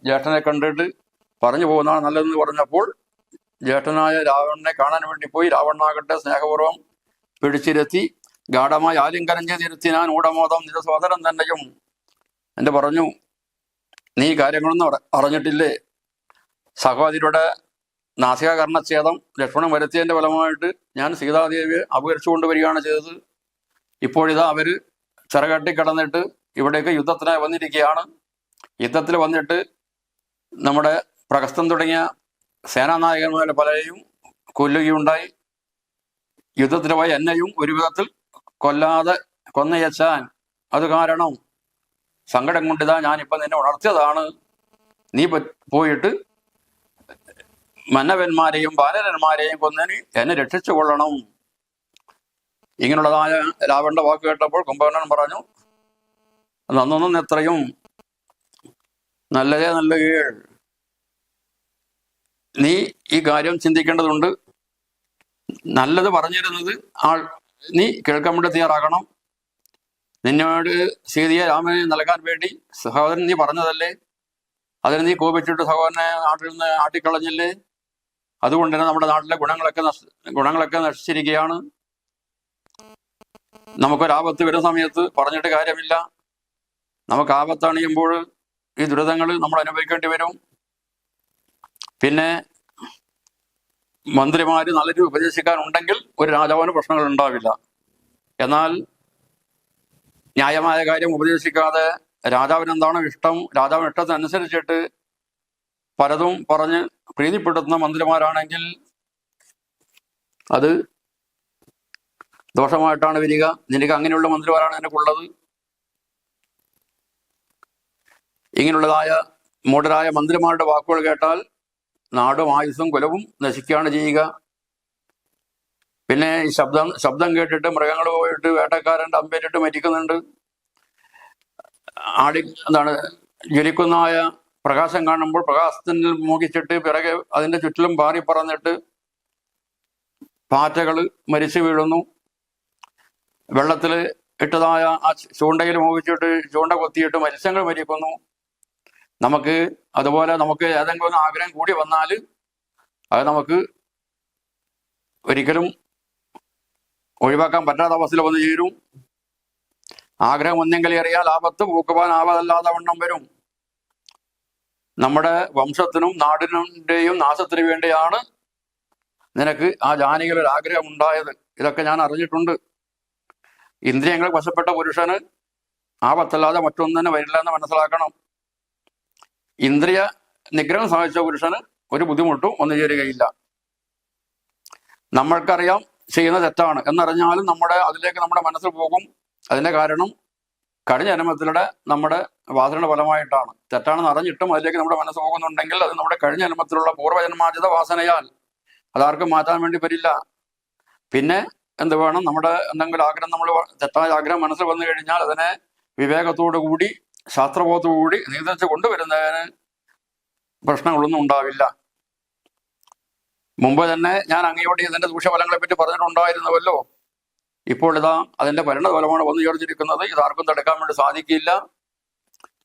ജ്യേഷ്ഠനെ കണ്ടിട്ട് പറഞ്ഞു പോകുന്നതാണ് നല്ലതെന്ന് പറഞ്ഞപ്പോൾ ജ്യേഷ്ഠനായ രാവണനെ കാണാൻ വേണ്ടി പോയി. രാവണനാകട്ടെ സ്നേഹപൂർവ്വം പിടിച്ചിരുത്തി ഗാഠമായി ആലിംഗനം ചെയ്തിരുത്തിനാൻ ഊടമോദം നിജ സോദരൻ തന്നെയും എന്റെ പറഞ്ഞു, നീ കാര്യങ്ങളൊന്നും അറിഞ്ഞിട്ടില്ലേ? സഹോദരിയുടെ നാസികാകർണച്ഛേദം ലക്ഷ്മണൻ വരുത്തിയതിന്റെ ഫലമായിട്ട് ഞാൻ സീതാദേവിയെ അപഹരിച്ചു കൊണ്ടുവരികയാണ് ചെയ്തത്. ഇപ്പോഴിതാ അവര് ചിറകട്ടി കടന്നിട്ട് ഇവിടേക്ക് യുദ്ധത്തിനായി വന്നിരിക്കുകയാണ്. യുദ്ധത്തിൽ വന്നിട്ട് നമ്മുടെ പ്രഹസ്തൻ തുടങ്ങിയ സേനാനായകന്മാരെ പലരെയും കൊല്ലുകയുണ്ടായി. യുദ്ധത്തിന് പോയി എന്നെയും ഒരു വിധത്തിൽ കൊല്ലാതെ കൊന്നയച്ചാൻ. അത് കാരണം സങ്കടം കൊണ്ടിതാ ഞാനിപ്പം നിന്നെ ഉണർത്തിയതാണ്. നീ പോയിട്ട് മന്നവന്മാരെയും ബാലരന്മാരെയും കൊന്നതിന് എന്നെ രക്ഷിച്ചു കൊള്ളണം. ഇങ്ങനെയുള്ളതായ രാവണന്റെ വാക്ക് കേട്ടപ്പോൾ കുംഭകർണൻ പറഞ്ഞു, നന്നൊന്നും എത്രയും നല്ലതേ നല്ല കീഴ്. നീ ഈ കാര്യം ചിന്തിക്കേണ്ടതുണ്ട്. നല്ലത് പറഞ്ഞിരുന്നത് നീ കേൾക്കാൻ വേണ്ടി തയ്യാറാകണം. നിന്നോട് സീതയെ രാമനെ നൽകാൻ വേണ്ടി സഹോദരൻ നീ പറഞ്ഞതല്ലേ? അതിന് നീ കോപിച്ചിട്ട് സഹോദരനെ നാട്ടിൽ നിന്ന് ആട്ടിക്കളഞ്ഞില്ലേ? അതുകൊണ്ട് തന്നെ നമ്മുടെ നാട്ടിലെ ഗുണങ്ങളൊക്കെ നശിച്ചിരിക്കുകയാണ്. നമുക്കൊരാപത്ത് വരുന്ന സമയത്ത് പറഞ്ഞിട്ട് കാര്യമില്ല. നമുക്ക് ആപത്തണിയുമ്പോൾ ഈ ദുരിതങ്ങൾ നമ്മൾ അനുഭവിക്കേണ്ടി വരും. പിന്നെ മന്ത്രിമാര് നല്ല രീതിയിൽ ഉപദേശിക്കാനുണ്ടെങ്കിൽ ഒരു രാജാവിന് പ്രശ്നങ്ങൾ ഉണ്ടാവില്ല. എന്നാൽ ന്യായമായ കാര്യം ഉപദേശിക്കാതെ രാജാവിന് എന്താണോ ഇഷ്ടം, രാജാവിന് ഇഷ്ടത്തിനനുസരിച്ചിട്ട് പലതും പറഞ്ഞ് പ്രീതിപ്പെടുത്തുന്ന മന്ത്രിമാരാണെങ്കിൽ അത് ദോഷമായിട്ടാണ് വരിക. നിനക്ക് അങ്ങനെയുള്ള മന്ത്രിമാരാണ് എനിക്കുള്ളത്. ഇങ്ങനെയുള്ളതായ മൂഢരായ മന്ത്രിമാരുടെ വാക്കുകൾ കേട്ടാൽ നാടും ആയുസ്സും കുലവും നശിക്കുകയാണ് ചെയ്യുക. പിന്നെ ഈ ശബ്ദം കേട്ടിട്ട് മൃഗങ്ങൾ പോയിട്ട് വേട്ടക്കാരൻ്റെ അമ്പേറ്റിട്ട് മരിക്കുന്നുണ്ട്. ജ്വലിക്കുന്നതായ പ്രകാശം കാണുമ്പോൾ പ്രകാശത്തിൽ മോഹിച്ചിട്ട് പിറകെ അതിന്റെ ചുറ്റിലും പാറി പറന്നിട്ട് പാറ്റകൾ മരിച്ചു വീഴുന്നു. വെള്ളത്തിൽ ഇട്ടതായ ആ ചൂണ്ടയിൽ മോഹിച്ചിട്ട് ചൂണ്ട കൊത്തിയിട്ട് മത്സ്യങ്ങൾ മരിക്കുന്നു. അതുപോലെ നമുക്ക് ഏതെങ്കിലും ഒന്ന് ആഗ്രഹം കൂടി വന്നാൽ അത് നമുക്ക് ഒരിക്കലും ഒഴിവാക്കാൻ പറ്റാത്ത അവസ്ഥയിൽ വന്നു ചേരും. ആഗ്രഹം ഒന്നെങ്കിൽ അറിയാൽ ആപത്ത് പൂക്കുവാൻ ആവതല്ലാതെ വണ്ണം വരും. നമ്മുടെ വംശത്തിനും നാടിനുടെയും നാശത്തിന് വേണ്ടിയാണ് നിനക്ക് ആ ജാനികളിൽ ഒരു ആഗ്രഹം ഉണ്ടായത്. ഇതൊക്കെ ഞാൻ അറിഞ്ഞിട്ടുണ്ട്. ഇന്ദ്രിയങ്ങൾ വശപ്പെട്ട പുരുഷന് ആപത്തല്ലാതെ മറ്റൊന്നും തന്നെ വരില്ല എന്ന് മനസ്സിലാക്കണം. ഇന്ദ്രിയ നിഗ്രഹം സാധിച്ച പുരുഷന് ഒരു ബുദ്ധിമുട്ടും വന്നു ചേരുകയില്ല. നമ്മൾക്കറിയാം ചെയ്യുന്നത് തെറ്റാണ് എന്നറിഞ്ഞാലും അതിലേക്ക് നമ്മുടെ മനസ്സിൽ പോകും. അതിന്റെ കാരണം കഴിഞ്ഞ ജന്മത്തിലൂടെ നമ്മുടെ വാസനയുടെ ഫലമായിട്ടാണ്. തെറ്റാണെന്ന് അറിഞ്ഞിട്ടും അതിലേക്ക് നമ്മുടെ മനസ്സ് പോകുന്നുണ്ടെങ്കിൽ അത് നമ്മുടെ കഴിഞ്ഞ ജന്മത്തിലുള്ള പൂർവ്വജന്മാർജിത വാസനയാൽ അതാർക്കും മാറ്റാൻ വേണ്ടി വരില്ല. പിന്നെ എന്ത് വേണം? നമ്മുടെ എന്തെങ്കിലും ആഗ്രഹം, തെറ്റായ ആഗ്രഹം മനസ്സിൽ വന്നു കഴിഞ്ഞാൽ അതിനെ വിവേകത്തോടു കൂടി ശാസ്ത്രബോധത്തോടു കൂടി നിയന്ത്രിച്ച് കൊണ്ടുവരുന്നതിന് പ്രശ്നങ്ങളൊന്നും ഉണ്ടാവില്ല. മുമ്പ് തന്നെ ഞാൻ അങ്ങയോട് ഇതിന്റെ ദൂഷ്യഫലങ്ങളെ പറ്റി പറഞ്ഞിട്ടുണ്ടായിരുന്നുവല്ലോ. ഇപ്പോൾ ഇതാ അതിന്റെ പരിണതഫലമാണ് വന്നു ചേർന്നിരിക്കുന്നത്. ഇതാർക്കും തടുക്കാൻ വേണ്ടി സാധിക്കില്ല.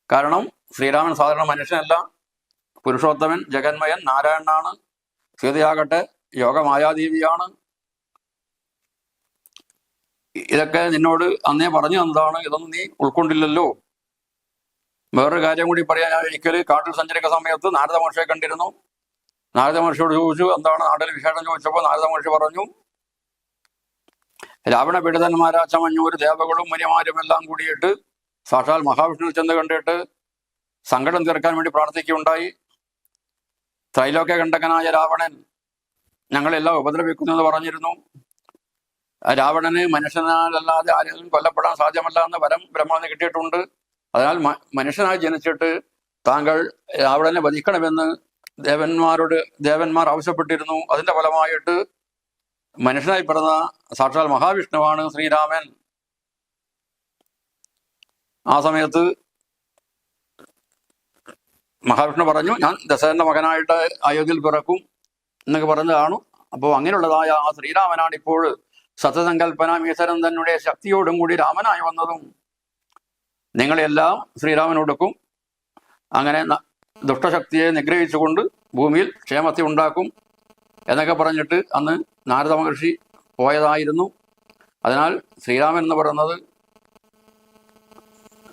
കാരണം ശ്രീരാമൻ സാധാരണ മനുഷ്യനല്ല, പുരുഷോത്തമൻ, ജഗന്മയൻ, നാരായണനാണ്. സീതയാകട്ടെ യോഗമായാദേവിയാണ്. ഇതൊക്കെ നിന്നോട് അന്നേ പറഞ്ഞു തന്നതാണ്. ഇതൊന്നും നീ ഉൾക്കൊണ്ടില്ലല്ലോ. വേറൊരു കാര്യം കൂടി പറയാൻ, ഞാൻ ഒരിക്കൽ കാട്ടിൽ സഞ്ചരിക്കുന്ന സമയത്ത് നാരദ മഹർഷിയെ കണ്ടിരുന്നു. നാരദ മഹർഷിയോട് ചോദിച്ചു, എന്താണ് നാട്ടിൽ വിശേഷം ചോദിച്ചപ്പോൾ നാരദ മഹർഷി പറഞ്ഞു, രാവണ പീഡിതന്മാരാ ചമഞ്ഞൂര് ദേവകളും മുനിമാരും എല്ലാം കൂടിയിട്ട് സാക്ഷാൽ മഹാവിഷ്ണു ചെന്ന് കണ്ടിട്ട് സങ്കടം തീർക്കാൻ വേണ്ടി പ്രാർത്ഥിക്കുകയുണ്ടായി. ത്രൈലോക്യ കണ്ടകനായ രാവണൻ ഞങ്ങളെല്ലാം ഉപദ്രവിക്കുന്നു എന്ന് പറഞ്ഞിരുന്നു. രാവണന് മനുഷ്യനാലല്ലാതെ ആരെങ്കിലും കൊല്ലപ്പെടാൻ സാധ്യമല്ല എന്ന് വരം ബ്രഹ്മാവിന് കിട്ടിയിട്ടുണ്ട്. അതിനാൽ മനുഷ്യനായി ജനിച്ചിട്ട് താങ്കൾ രാവണനെ വധിക്കണമെന്ന് ദേവന്മാർ ആവശ്യപ്പെട്ടിരുന്നു. അതിന്റെ ഫലമായിട്ട് മനുഷ്യനായി പിറന്ന സാക്ഷാൽ മഹാവിഷ്ണുവാണ് ശ്രീരാമൻ. ആ സമയത്ത് മഹാവിഷ്ണു പറഞ്ഞു, ഞാൻ ദശരഥന്റെ മകനായിട്ട് അയോധ്യയിൽ പിറക്കും എന്നൊക്കെ പറഞ്ഞതാണ്. അപ്പോൾ അങ്ങനെയുള്ളതായ ആ ശ്രീരാമനാണ് ഇപ്പോൾ സത്യസങ്കല്പന ഈശ്വരൻ തന്നെ ശക്തിയോടും കൂടി രാമനായി വന്നതും. നിങ്ങളെല്ലാം ശ്രീരാമനോടൊക്കും അങ്ങനെ ദുഷ്ടശക്തിയെ നിഗ്രഹിച്ചുകൊണ്ട് ഭൂമിയിൽ ക്ഷേമത്തെ ഉണ്ടാക്കും എന്നൊക്കെ പറഞ്ഞിട്ട് അന്ന് നാരദ മഹർഷി പോയതായിരുന്നു. അതിനാൽ ശ്രീരാമൻ എന്ന് പറയുന്നത്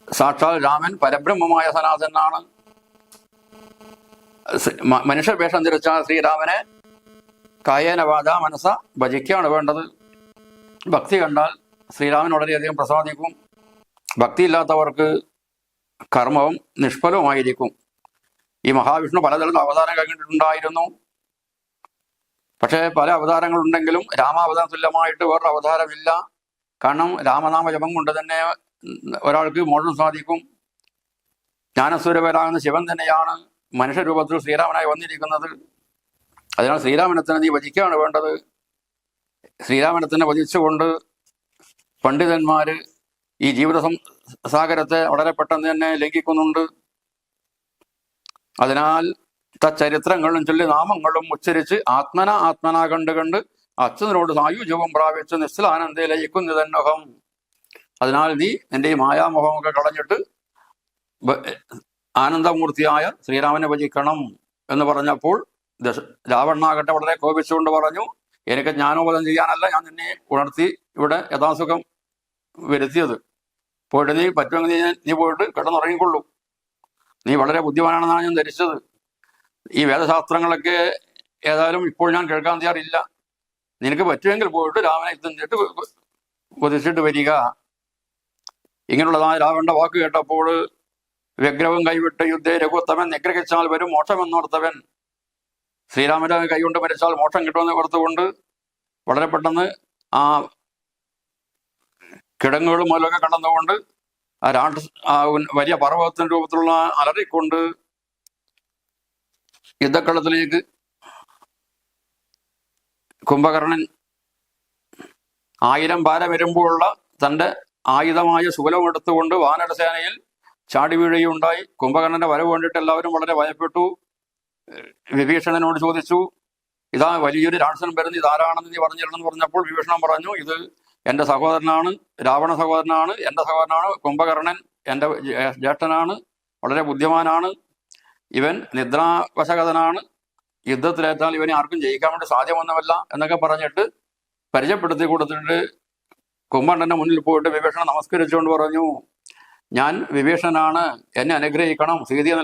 സാക്ഷാൽ രാമൻ പരബ്രഹ്മമായ സനാതനാണ്. മനുഷ്യവേഷം ധരിച്ച ശ്രീരാമനെ കായേന വാച മനസ്സ ഭജിക്കുകയാണ് വേണ്ടത്. ഭക്തി കണ്ടാൽ ശ്രീരാമൻ വളരെയധികം പ്രസാദിക്കും. ഭക്തിയില്ലാത്തവർക്ക് കർമ്മവും നിഷ്ഫലവുമായിരിക്കും. ഈ മഹാവിഷ്ണു പലതരം അവതാരം കഴിഞ്ഞിട്ടുണ്ടായിരുന്നു. പക്ഷേ പല അവതാരങ്ങളുണ്ടെങ്കിലും രാമാവതാരം തുല്യമായിട്ട് വേറൊരു അവതാരമില്ല. കാരണം രാമനാമ ജപം കൊണ്ട് തന്നെ ഒരാൾക്ക് മോക്ഷം സാധിക്കും. ജ്ഞാനസ്വരൂപനാകുന്ന ശിവൻ തന്നെയാണ് മനുഷ്യരൂപത്തിൽ ശ്രീരാമനായി വന്നിരിക്കുന്നത്. അതിനാൽ ശ്രീരാമനെ തന്നെ നീ ഭജിക്കുകയാണ് വേണ്ടത്. ശ്രീരാമനെ തന്നെ ഭജിച്ചുകൊണ്ട് പണ്ഡിതന്മാർ ഈ ജീവിത സാഗരത്തെ വളരെ പെട്ടെന്ന് തന്നെ ലംഘിക്കുന്നുണ്ട്. അതിനാൽ തച്ചരിത്രങ്ങളും ചൊല്ലി നാമങ്ങളും ഉച്ചരിച്ച് ആത്മന കണ്ട് അച്ഛനോട് സായുജ്യവും പ്രാപിച്ച് നിശ്ചലാനന്ദ ലയിക്കുന്നു തന്നഹം. അതിനാൽ നീ നിന്റെ ഈ മായാമോഹമൊക്കെ കളഞ്ഞിട്ട് ആനന്ദമൂർത്തിയായ ശ്രീരാമനെ ഭജിക്കണം എന്ന് പറഞ്ഞപ്പോൾ രാവണനാകട്ടെ വളരെ കോപിച്ചുകൊണ്ട് പറഞ്ഞു, എനിക്ക് ജ്ഞാനോപദം ചെയ്യാനല്ല ഞാൻ നിന്നെ ഉണർത്തി ഇവിടെ യഥാസുഖം വരുത്തിയത്. പോയിട്ട് നീ പറ്റുമെങ്കിൽ നീ പോയിട്ട് കിടന്നുറങ്ങിക്കൊള്ളൂ. നീ വളരെ ബുദ്ധിമാനാണെന്നാണ് ഞാൻ ധരിച്ചത്. ഈ വേദശാസ്ത്രങ്ങളൊക്കെ ഏതായാലും ഇപ്പോൾ ഞാൻ കേൾക്കാൻ തയ്യാറില്ല. നിനക്ക് പറ്റുമെങ്കിൽ പോയിട്ട് രാമനെ എത്തിച്ചിട്ട് കൊതിച്ചിട്ട് വരിക. ഇങ്ങനെയുള്ളതായ രാവണന്റെ വാക്ക് കേട്ടപ്പോൾ വ്യഗ്രവും കൈവിട്ട് യുദ്ധേ രഘുത്തമൻ നിഗ്രഹിച്ചാൽ വരും മോക്ഷമെന്നോർത്തവൻ, ശ്രീരാമന്റെ കൈകൊണ്ട് മരിച്ചാൽ മോക്ഷം കിട്ടുമെന്ന് ഓർത്തുകൊണ്ട് വളരെ പെട്ടെന്ന് ആ കിടങ്ങുകളും മൂലമൊക്കെ കടന്നുകൊണ്ട് ആ വലിയ പർവ്വതത്തിന്റെ രൂപത്തിലുള്ള അലറിക്കൊണ്ട് യുദ്ധക്കളത്തിലേക്ക് കുംഭകർണൻ 1000 ഭാരം വരുമ്പോഴുള്ള തൻ്റെ ആയുധമായ ശൂലം എടുത്തുകൊണ്ട് വാനരസേനയിൽ ചാടി വീഴുകയുണ്ടായി. കുംഭകർണന്റെ വരവ് വേണ്ടിയിട്ട് എല്ലാവരും വളരെ ഭയപ്പെട്ടു. വിഭീഷണനോട് ചോദിച്ചു, ഇതാ വലിയൊരു രാക്ഷസൻ വരുന്നത്, ഇതാരാണെന്ന് നീ പറഞ്ഞിരണമെന്ന് പറഞ്ഞപ്പോൾ വിഭീഷണൻ പറഞ്ഞു, ഇത് എൻ്റെ സഹോദരനാണ്, രാവണ സഹോദരനാണ്, എൻ്റെ സഹോദരനാണ് കുംഭകർണൻ, എൻ്റെ ജ്യേഷ്ഠനാണ്, വളരെ ബുദ്ധിമാനാണ്, ഇവൻ നിദ്രാവശകതനാണ്, യുദ്ധത്തിലേറ്റാൽ ഇവനെ ആർക്കും ജയിക്കാൻ വേണ്ടി സാധ്യമൊന്നുമല്ല എന്നൊക്കെ പറഞ്ഞിട്ട് പരിചയപ്പെടുത്തി കൊടുത്തിട്ട് കുംഭകർണന്റെ മുന്നിൽ പോയിട്ട് വിഭീഷണൻ നമസ്കരിച്ചുകൊണ്ട് പറഞ്ഞു, ഞാൻ വിഭീഷണനാണ്, എന്നെ അനുഗ്രഹിക്കണം, സീതയെ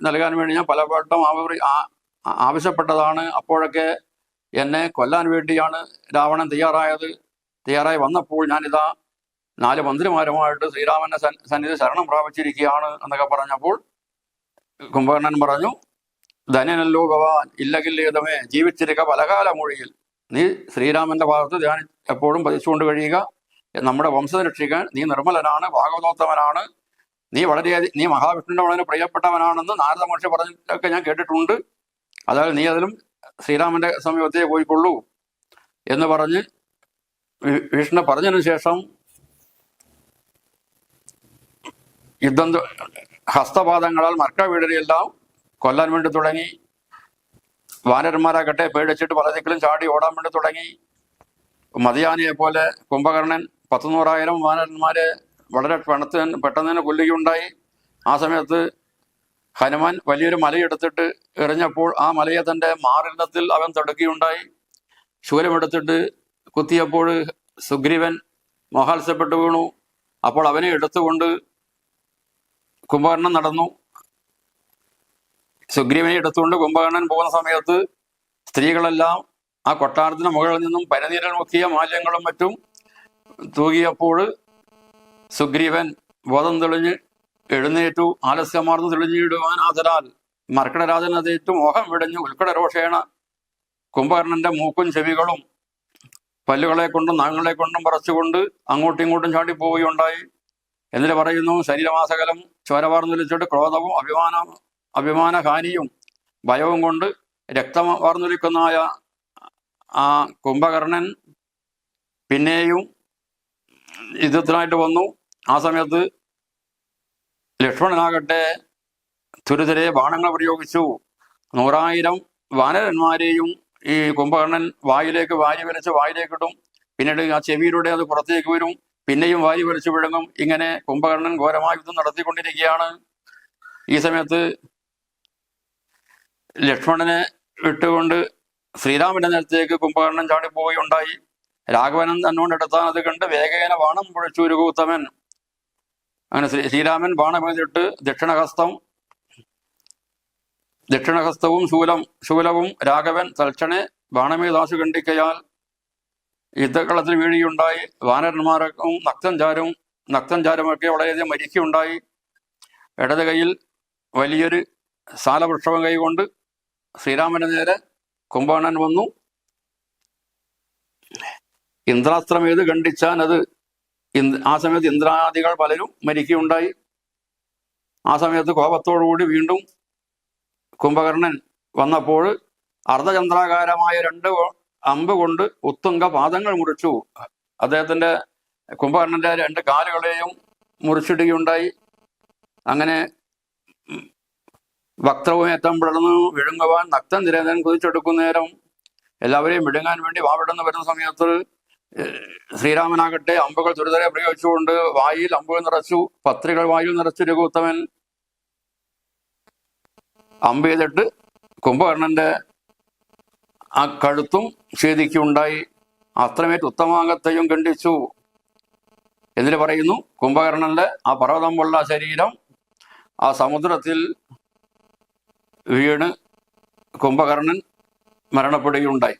നൽകാൻ വേണ്ടി ഞാൻ പലവട്ടം ആവശ്യപ്പെട്ടതാണ്. അപ്പോഴൊക്കെ എന്നെ കൊല്ലാൻ വേണ്ടിയാണ് രാവണൻ തയ്യാറായി വന്നപ്പോൾ ഞാനിതാ 4 മന്ത്രിമാരുമായിട്ട് ശ്രീരാമന്റെ സന്നിധി ശരണം പ്രാപിച്ചിരിക്കുകയാണ് എന്നൊക്കെ പറഞ്ഞപ്പോൾ കുംഭകർണൻ പറഞ്ഞു, ധന്യനല്ലോ ഭവാൻ, ഇല്ലകില്ലേതമേ, ജീവിച്ചിരിക്കുക പലകാല മൊഴിയിൽ. നീ ശ്രീരാമന്റെ ഭാഗത്ത് ധ്യാനം എപ്പോഴും പതിച്ചുകൊണ്ട് കഴിയുക. നമ്മുടെ വംശത്തെ രക്ഷിക്കാൻ നീ നിർമ്മലനാണ്, ഭാഗവതോത്തമനാണ്, നീ മഹാവിഷ്ണുവിന്റെ വളരെ പ്രിയപ്പെട്ടവനാണെന്ന് നാരദ മഹർഷി പറഞ്ഞിട്ടൊക്കെ ഞാൻ കേട്ടിട്ടുണ്ട്. അതായത് നീ അതിലും ശ്രീരാമന്റെ സമീപത്തേ പോയിക്കൊള്ളൂ എന്ന് പറഞ്ഞ് വിഷ്ണു പറഞ്ഞതിനു ശേഷം യുദ്ധം ഹസ്തപാദങ്ങളാൽ മർക്ക വീടരെയെല്ലാം കൊല്ലാൻ വേണ്ടി തുടങ്ങി. വാനരന്മാരാകട്ടെ പേടിച്ചിട്ട് പല ദിക്കിലും ചാടി ഓടാൻ വേണ്ടി തുടങ്ങി. മതിയാനിയെ പോലെ കുംഭകർണൻ 100,000 വാനരന്മാരെ വളരെ പെട്ടെന്ന് തന്നെ കൊല്ലുകയുണ്ടായി. ആ സമയത്ത് ഹനുമാൻ വലിയൊരു മലയെടുത്തിട്ട് എറിഞ്ഞപ്പോൾ ആ മലയെ തൻ്റെ മാറിടത്തിൽ അവൻ തടുക്കുകയുണ്ടായി. ശൂലമെടുത്തിട്ട് കുത്തിയപ്പോൾ സുഗ്രീവൻ മോഹാത്സ്യപ്പെട്ടു വീണു. അപ്പോൾ അവനെ എടുത്തുകൊണ്ട് കുംഭകർണൻ നടന്നു. സുഗ്രീവനെ എടുത്തുകൊണ്ട് കുംഭകർണൻ പോകുന്ന സമയത്ത് സ്ത്രീകളെല്ലാം ആ കൊട്ടാരത്തിന് മുകളിൽ നിന്നും പനിനീരിൽ മുക്കിയ മാല്യങ്ങളും മറ്റും തൂകിയപ്പോൾ സുഗ്രീവൻ ബോധം തെളിഞ്ഞ് എഴുന്നേറ്റു. ആലസ്യമാർന്ന് തെളിഞ്ഞിടുവാൻ ആദരാൽ മർക്കടരാജൻ അതേറ്റു മോഹം വിടഞ്ഞു ഉൽക്കടരോഷേണ കുംഭകർണന്റെ മൂക്കും ചെവികളും പല്ലുകളെ കൊണ്ടും നഖങ്ങളെ കൊണ്ടും പറിച്ചുകൊണ്ട് അങ്ങോട്ടും ഇങ്ങോട്ടും ചാടിപ്പോവുകയുണ്ടായി. എന്നിട്ട് പറയുന്നു, ശരീരമാസകലം ചോരവാർന്നൊലിച്ചിട്ട് ക്രോധവും അഭിമാനഹാനിയും ഭയവും കൊണ്ട് രക്തം വാർന്നൊലിക്കുന്നതായ ആ കുംഭകർണൻ പിന്നെയും യുദ്ധത്തിനായിട്ട് വന്നു. ആ സമയത്ത് ലക്ഷ്മണനാകട്ടെ തുരുതുരെ ബാണങ്ങൾ പ്രയോഗിച്ചു. 100,000 വാനരന്മാരെയും ഈ കുംഭകർണൻ വായിലേക്ക് വലിച്ചിടും. പിന്നീട് ആ ചെവിയിലൂടെ അത് പുറത്തേക്ക് വരും, പിന്നെയും വാരി വലിച്ചു വിഴുങ്ങും. ഇങ്ങനെ കുംഭകർണൻ ഘോരമായ യുദ്ധം നടത്തിക്കൊണ്ടിരിക്കുകയാണ്. ഈ സമയത്ത് ലക്ഷ്മണനെ വിട്ടുകൊണ്ട് ശ്രീരാമന്റെ നേരത്തേക്ക് കുംഭകർണൻ ചാടിപ്പോവുകയുണ്ടായി. രാഘവനൻ തന്നോണ്ടെടുത്താൻ അത് കണ്ട് വേഗേന ബാണം പൊഴിച്ചു രഘുത്തമൻ. അങ്ങനെ ശ്രീരാമൻ ബാണമെഴുതിട്ട് ദക്ഷിണഹസ്തവും ശൂലവും രാഘവൻ തൽക്ഷണെ ബാണമേദാശു ഖണ്ഡിക്കയാൽ യുദ്ധക്കളത്തിൽ വീഴിയുണ്ടായി. വാനരന്മാർക്കും നക്തഞ്ചാരുമൊക്കെ വളരെയധികം മരിക്കുകയുണ്ടായി. ഇടത് കൈയിൽ വലിയൊരു സാലവൃക്ഷവും കൈകൊണ്ട് ശ്രീരാമന്റെ നേരെ കുംഭകർണൻ വന്നു. ഇന്ദ്രാസ്ത്രമേത് ഖണ്ഡിച്ചാൻ അത് ആ സമയത്ത് ഇന്ദ്രാദികൾ പലരും മരിക്കുകയുണ്ടായി. ആ സമയത്ത് കോപത്തോടുകൂടി വീണ്ടും കുംഭകർണൻ വന്നപ്പോൾ അർദ്ധചന്ദ്രാകാരമായ 2 അമ്പ് കൊണ്ട് ഉത്തുംഗ പാദങ്ങൾ മുറിച്ചു. അദ്ദേഹത്തിന്റെ കുംഭകർണന്റെ 2 കാലുകളെയും മുറിച്ചിടുകയുണ്ടായി. അങ്ങനെ വക്രവും ഏറ്റവും പിളർന്നു വിഴുങ്ങുവാൻ നക്തൻ നിരന്തരൻ കുതിച്ചെടുക്കുന്ന നേരം എല്ലാവരെയും വിഴുങ്ങാൻ വേണ്ടി വാവിടുന്ന് വരുന്ന സമയത്ത് ശ്രീരാമനാകട്ടെ അമ്പുകൾ ദുരിതരെ പ്രയോഗിച്ചുകൊണ്ട് വായിൽ അമ്പുകൾ നിറച്ചു. പത്രികൾ വായിൽ നിറച്ചു. രഘുത്തമൻ അമ്പ് ചെയ്തിട്ട് കുംഭകർണന്റെ ആ കഴുത്തും ഛേദിക്കുകയുണ്ടായി. അത്രമേറ്റ് ഉത്തമാംഗത്തെയും ഖണ്ഡിച്ചു. എന്നിട്ട് പറയുന്നു, കുംഭകർണന്റെ ആ പർവ്വതം പോലുള്ള ശരീരം ആ സമുദ്രത്തിൽ വീണ് കുംഭകർണൻ മരണപ്പെടുകയുണ്ടായി.